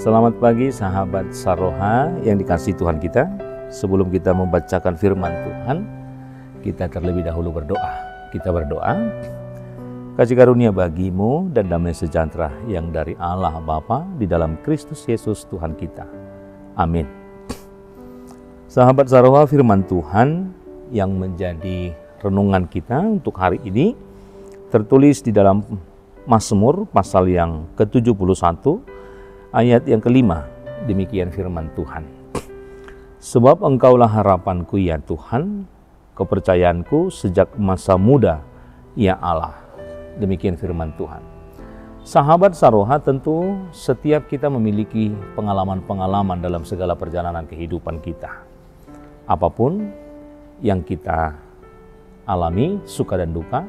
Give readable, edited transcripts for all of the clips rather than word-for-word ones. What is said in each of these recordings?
Selamat pagi sahabat Saroha yang dikasihi Tuhan kita. Sebelum kita membacakan firman Tuhan, kita terlebih dahulu berdoa. Kita berdoa, kasih karunia bagimu dan damai sejahtera yang dari Allah Bapa di dalam Kristus Yesus Tuhan kita. Amin. Sahabat Saroha, firman Tuhan yang menjadi renungan kita untuk hari ini tertulis di dalam Mazmur pasal yang ke-71 ayat yang kelima. Demikian firman Tuhan. Sebab Engkaulah harapanku ya Tuhan, kepercayaanku sejak masa muda ya Allah. Demikian firman Tuhan. Sahabat Saroha, tentu setiap kita memiliki pengalaman-pengalaman dalam segala perjalanan kehidupan kita. Apapun yang kita alami, suka dan duka,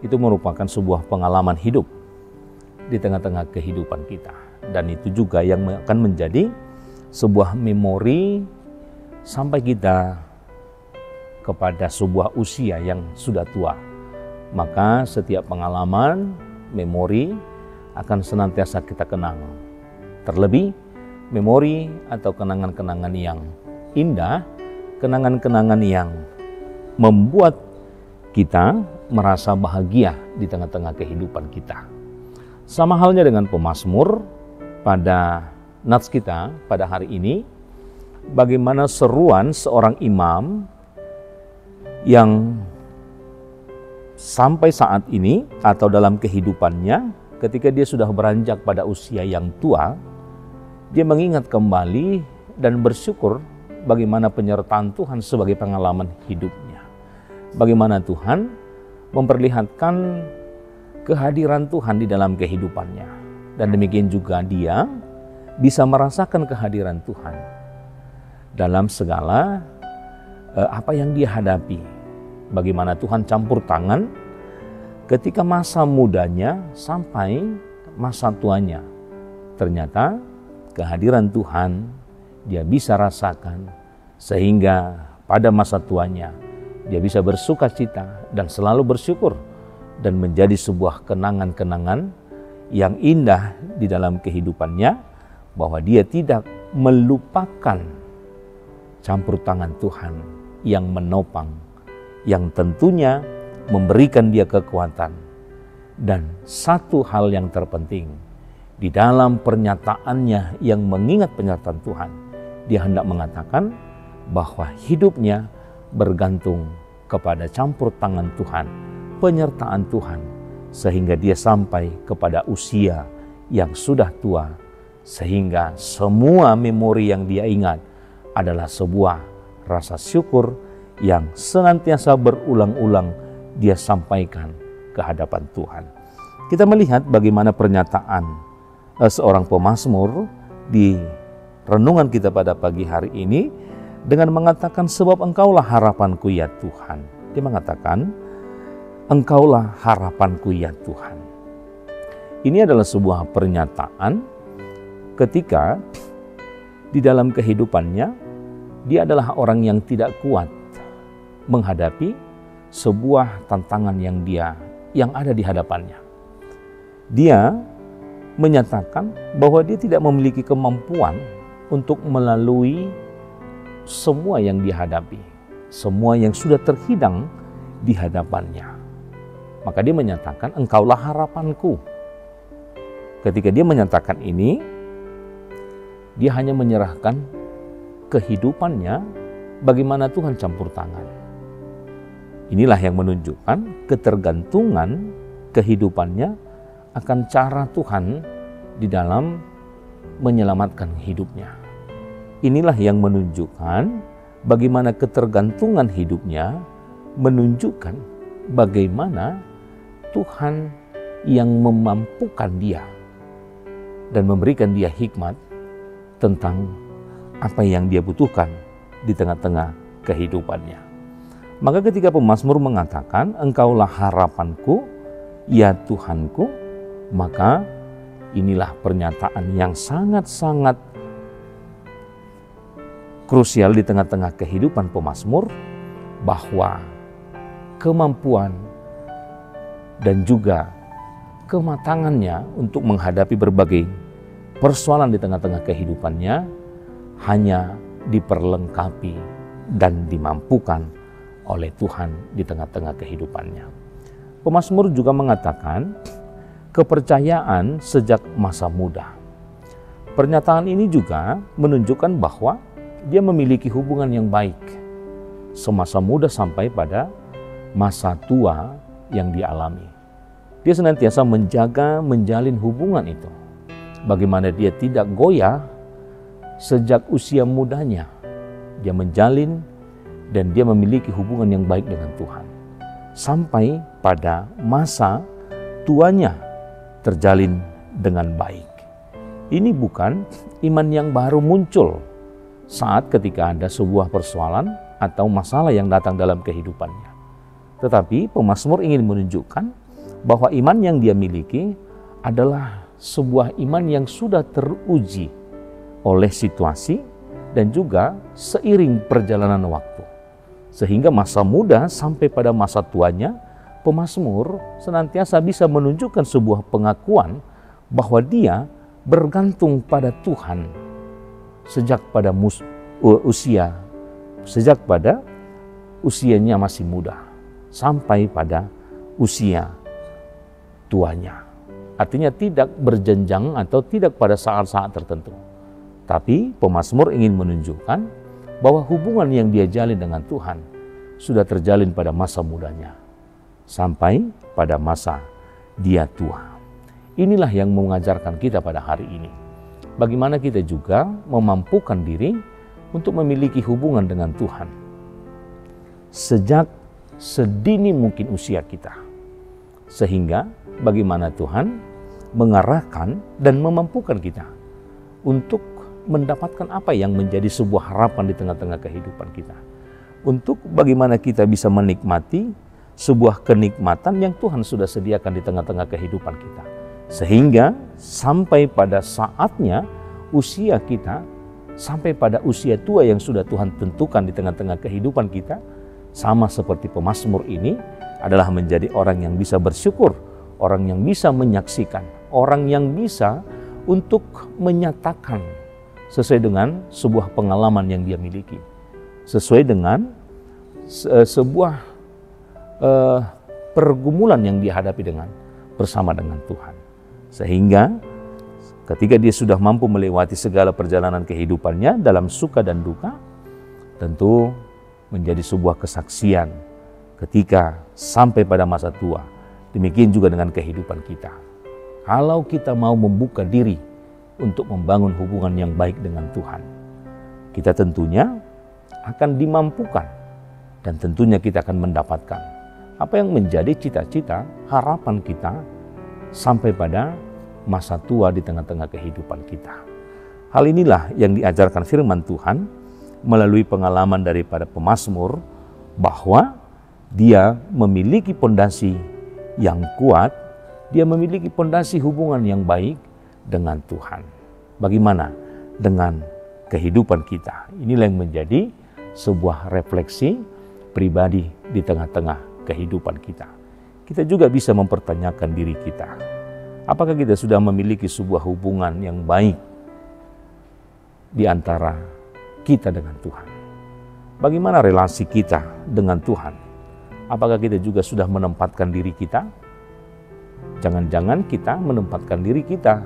itu merupakan sebuah pengalaman hidup di tengah-tengah kehidupan kita. Dan itu juga yang akan menjadi sebuah memori sampai kita kepada sebuah usia yang sudah tua. Maka setiap pengalaman, memori akan senantiasa kita kenang. Terlebih memori atau kenangan-kenangan yang indah, kenangan-kenangan yang membuat kita merasa bahagia di tengah-tengah kehidupan kita. Sama halnya dengan pemazmur pada nats kita pada hari ini, bagaimana seruan seorang imam yang sampai saat ini atau dalam kehidupannya ketika dia sudah beranjak pada usia yang tua, dia mengingat kembali dan bersyukur bagaimana penyertaan Tuhan sebagai pengalaman hidupnya. Bagaimana Tuhan memperlihatkan kehadiran Tuhan di dalam kehidupannya. Dan demikian juga dia bisa merasakan kehadiran Tuhan dalam segala apa yang dia hadapi. Bagaimana Tuhan campur tangan ketika masa mudanya sampai masa tuanya. Ternyata kehadiran Tuhan dia bisa rasakan sehingga pada masa tuanya dia bisa bersuka cita dan selalu bersyukur dan menjadi sebuah kenangan-kenangan yang indah di dalam kehidupannya, bahwa dia tidak melupakan campur tangan Tuhan yang menopang, yang tentunya memberikan dia kekuatan. Dan satu hal yang terpenting, di dalam pernyataannya yang mengingat penyertaan Tuhan, dia hendak mengatakan bahwa hidupnya bergantung kepada campur tangan Tuhan, penyertaan Tuhan, sehingga dia sampai kepada usia yang sudah tua, sehingga semua memori yang dia ingat adalah sebuah rasa syukur yang senantiasa berulang-ulang dia sampaikan ke hadapan Tuhan. Kita melihat bagaimana pernyataan seorang pemazmur di renungan kita pada pagi hari ini dengan mengatakan, sebab Engkaulah harapanku ya Tuhan. Dia mengatakan, Engkaulah harapanku ya Tuhan. Ini adalah sebuah pernyataan ketika di dalam kehidupannya dia adalah orang yang tidak kuat menghadapi sebuah tantangan yang ada di hadapannya. Dia menyatakan bahwa dia tidak memiliki kemampuan untuk melalui semua yang dihadapi, semua yang sudah terhidang di hadapannya. Maka dia menyatakan, Engkaulah harapanku. Ketika dia menyatakan ini, dia hanya menyerahkan kehidupannya bagaimana Tuhan campur tangan. Inilah yang menunjukkan ketergantungan kehidupannya akan cara Tuhan di dalam menyelamatkan hidupnya. Inilah yang menunjukkan bagaimana ketergantungan hidupnya menunjukkan bagaimana Tuhan yang memampukan dia dan memberikan dia hikmat tentang apa yang dia butuhkan di tengah-tengah kehidupannya. Maka ketika pemazmur mengatakan, Engkaulah harapanku, ya Tuhanku, maka inilah pernyataan yang sangat-sangat krusial di tengah-tengah kehidupan pemazmur, bahwa kemampuan dan juga kematangannya untuk menghadapi berbagai persoalan di tengah-tengah kehidupannya hanya diperlengkapi dan dimampukan oleh Tuhan di tengah-tengah kehidupannya. Pemazmur juga mengatakan kepercayaan sejak masa muda. Pernyataan ini juga menunjukkan bahwa dia memiliki hubungan yang baik semasa muda sampai pada masa tua yang dialami. Dia senantiasa menjalin hubungan itu. Bagaimana dia tidak goyah sejak usia mudanya. Dia menjalin dan dia memiliki hubungan yang baik dengan Tuhan. Sampai pada masa tuanya terjalin dengan baik. Ini bukan iman yang baru muncul saat ketika ada sebuah persoalan atau masalah yang datang dalam kehidupannya. Tetapi pemazmur ingin menunjukkan bahwa iman yang dia miliki adalah sebuah iman yang sudah teruji oleh situasi dan juga seiring perjalanan waktu. Sehingga masa muda sampai pada masa tuanya, pemazmur senantiasa bisa menunjukkan sebuah pengakuan bahwa dia bergantung pada Tuhan sejak pada usianya masih muda sampai pada usia tuanya. Artinya tidak berjenjang atau tidak pada saat-saat tertentu. Tapi pemazmur ingin menunjukkan bahwa hubungan yang dia jalin dengan Tuhan sudah terjalin pada masa mudanya sampai pada masa dia tua. Inilah yang mengajarkan kita pada hari ini. Bagaimana kita juga memampukan diri untuk memiliki hubungan dengan Tuhan sejak sedini mungkin usia kita. Sehingga bagaimana Tuhan mengarahkan dan memampukan kita untuk mendapatkan apa yang menjadi sebuah harapan di tengah-tengah kehidupan kita. Untuk bagaimana kita bisa menikmati sebuah kenikmatan yang Tuhan sudah sediakan di tengah-tengah kehidupan kita. Sehingga sampai pada saatnya usia kita, sampai pada usia tua yang sudah Tuhan tentukan di tengah-tengah kehidupan kita, sama seperti pemazmur ini adalah menjadi orang yang bisa bersyukur, orang yang bisa menyaksikan, orang yang bisa untuk menyatakan sesuai dengan sebuah pengalaman yang dia miliki, sesuai dengan sebuah pergumulan yang dia hadapi bersama dengan Tuhan. Sehingga ketika dia sudah mampu melewati segala perjalanan kehidupannya dalam suka dan duka, tentu menjadi sebuah kesaksian ketika sampai pada masa tua. Demikian juga dengan kehidupan kita. Kalau kita mau membuka diri untuk membangun hubungan yang baik dengan Tuhan, kita tentunya akan dimampukan dan tentunya kita akan mendapatkan apa yang menjadi cita-cita, harapan kita sampai pada masa tua di tengah-tengah kehidupan kita. Hal inilah yang diajarkan firman Tuhan melalui pengalaman daripada pemazmur, bahwa dia memiliki pondasi yang kuat, dia memiliki pondasi hubungan yang baik dengan Tuhan. Bagaimana dengan kehidupan kita? Inilah yang menjadi sebuah refleksi pribadi di tengah-tengah kehidupan kita. Kita juga bisa mempertanyakan diri kita. Apakah kita sudah memiliki sebuah hubungan yang baik di antara kita dengan Tuhan? Bagaimana relasi kita dengan Tuhan? Apakah kita juga sudah menempatkan diri kita? Jangan-jangan kita menempatkan diri kita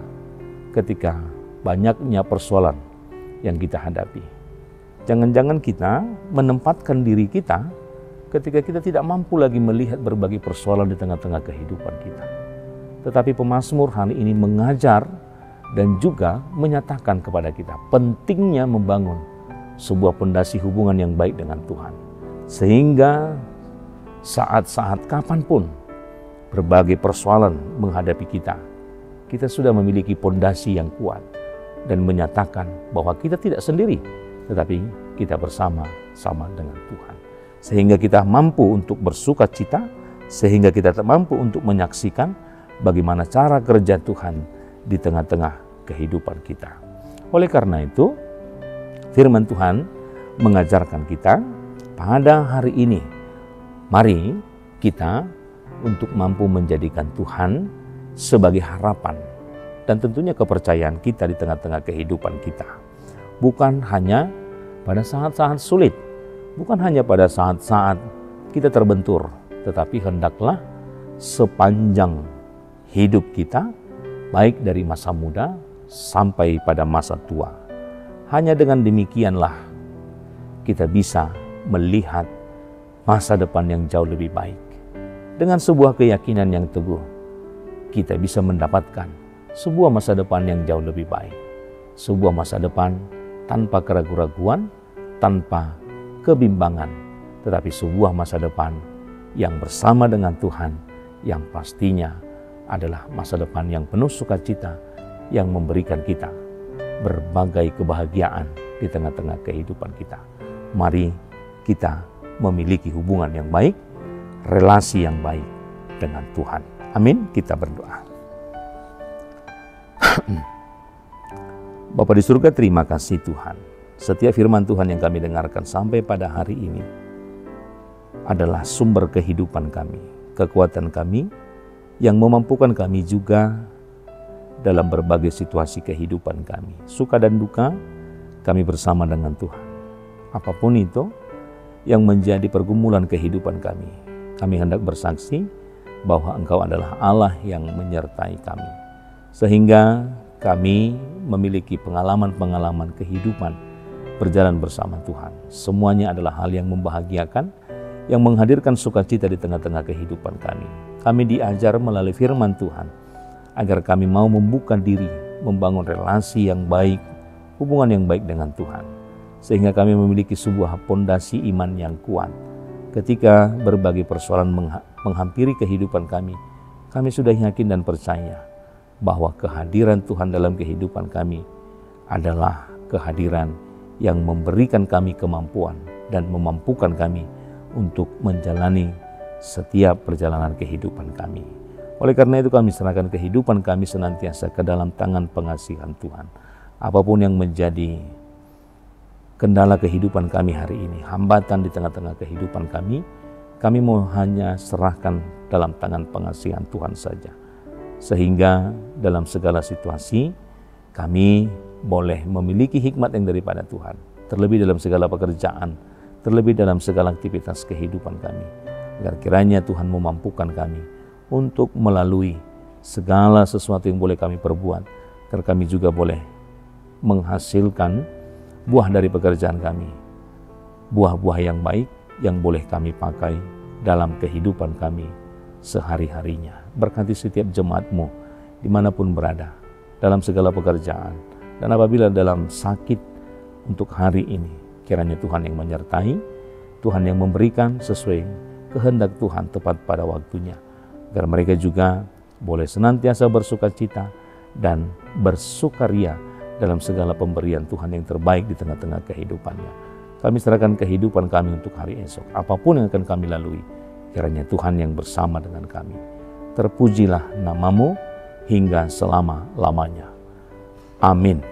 ketika banyaknya persoalan yang kita hadapi. Jangan-jangan kita menempatkan diri kita ketika kita tidak mampu lagi melihat berbagai persoalan di tengah-tengah kehidupan kita. Tetapi pemazmur hari ini mengajar dan juga menyatakan kepada kita pentingnya membangun sebuah pondasi hubungan yang baik dengan Tuhan. Sehingga saat-saat kapanpun berbagai persoalan menghadapi kita, kita sudah memiliki pondasi yang kuat dan menyatakan bahwa kita tidak sendiri, tetapi kita bersama-sama dengan Tuhan. Sehingga kita mampu untuk bersuka cita, sehingga kita mampu untuk menyaksikan bagaimana cara kerja Tuhan di tengah-tengah kehidupan kita. Oleh karena itu, firman Tuhan mengajarkan kita pada hari ini, mari kita untuk mampu menjadikan Tuhan sebagai harapan dan tentunya kepercayaan kita di tengah-tengah kehidupan kita. Bukan hanya pada saat-saat sulit, bukan hanya pada saat-saat kita terbentur, tetapi hendaklah sepanjang hidup kita, baik dari masa muda sampai pada masa tua. Hanya dengan demikianlah kita bisa melihat masa depan yang jauh lebih baik. Dengan sebuah keyakinan yang teguh, kita bisa mendapatkan sebuah masa depan yang jauh lebih baik. Sebuah masa depan tanpa keraguan-raguan, tanpa kebimbangan, tetapi sebuah masa depan yang bersama dengan Tuhan, yang pastinya adalah masa depan yang penuh sukacita, yang memberikan kita berbagai kebahagiaan di tengah-tengah kehidupan kita. Mari kita memiliki hubungan yang baik, relasi yang baik dengan Tuhan. Amin. Kita berdoa. Bapa di surga, terima kasih Tuhan. Setiap firman Tuhan yang kami dengarkan sampai pada hari ini adalah sumber kehidupan kami, kekuatan kami, yang memampukan kami juga dalam berbagai situasi kehidupan kami. Suka dan duka, kami bersama dengan Tuhan. Apapun itu yang menjadi pergumulan kehidupan kami, kami hendak bersaksi bahwa Engkau adalah Allah yang menyertai kami. Sehingga kami memiliki pengalaman-pengalaman kehidupan berjalan bersama Tuhan. Semuanya adalah hal yang membahagiakan, yang menghadirkan sukacita di tengah-tengah kehidupan kami. Kami diajar melalui firman Tuhan, agar kami mau membuka diri, membangun relasi yang baik, hubungan yang baik dengan Tuhan. Sehingga kami memiliki sebuah pondasi iman yang kuat. Ketika berbagai persoalan menghampiri kehidupan kami sudah yakin dan percaya bahwa kehadiran Tuhan dalam kehidupan kami adalah kehadiran yang memberikan kami kemampuan dan memampukan kami untuk menjalani setiap perjalanan kehidupan kami. Oleh karena itu kami serahkan kehidupan kami senantiasa ke dalam tangan pengasihan Tuhan. Apapun yang menjadi kendala kehidupan kami hari ini, hambatan di tengah-tengah kehidupan kami mau hanya serahkan dalam tangan pengasihan Tuhan saja. Sehingga dalam segala situasi kami boleh memiliki hikmat yang daripada Tuhan. Terlebih dalam segala pekerjaan, terlebih dalam segala aktivitas kehidupan kami. Agar kiranya Tuhan memampukan kami untuk melalui segala sesuatu yang boleh kami perbuat, agar kami juga boleh menghasilkan buah dari pekerjaan kami, buah-buah yang baik yang boleh kami pakai dalam kehidupan kami sehari-harinya. Berkati setiap jemaat-Mu dimanapun berada, dalam segala pekerjaan, dan apabila dalam sakit untuk hari ini, kiranya Tuhan yang menyertai, Tuhan yang memberikan sesuai kehendak Tuhan tepat pada waktunya, agar mereka juga boleh senantiasa bersukacita dan bersukaria dalam segala pemberian Tuhan yang terbaik di tengah-tengah kehidupannya. Kami serahkan kehidupan kami untuk hari esok. Apapun yang akan kami lalui, kiranya Tuhan yang bersama dengan kami. Terpujilah nama-Mu hingga selama-lamanya. Amin.